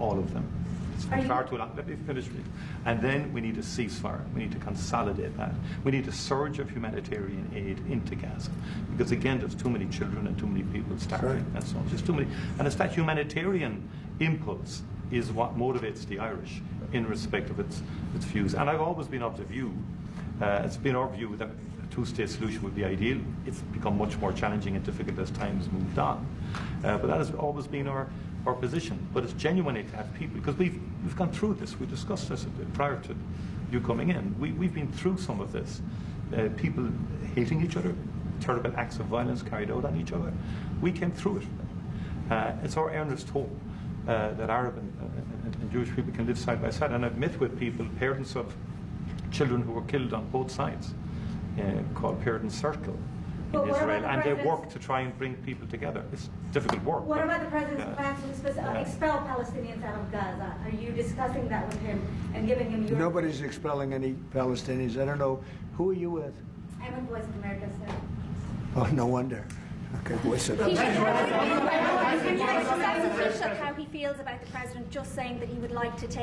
all of them. It's far too long. Let me finish, please. And then we need a ceasefire. We need to consolidate that. We need a surge of humanitarian aid into Gaza. Because again, there's too many children and too many people starving and so on. Just too many. And it's that humanitarian impulse is what motivates the Irish in respect of its views. And I've always been of the view, it's been our view that a two-state solution would be ideal. It's become much more challenging and difficult as time's moved on. But that has always been our position. But it's genuinely to have people, because we've gone through this. We discussed this prior to you coming in. We've been through some of this. People hating each other, terrible acts of violence carried out on each other. We came through it. It's our earnest hope that Arab and Jewish people can live side by side. And I've met with people, parents of children who were killed on both sides, called Parents Circle in Israel, and they work to try and bring people together. It's difficult work. What about the President's plans to expel Palestinians out of Gaza? Are you discussing that with him and giving him your... Nobody's expelling any Palestinians. I don't know. Who are you with? I'm with Voice of America, sir. Oh, no wonder. Okay, Voice of Taoiseach, America. how he feels about the President just saying that he would like to take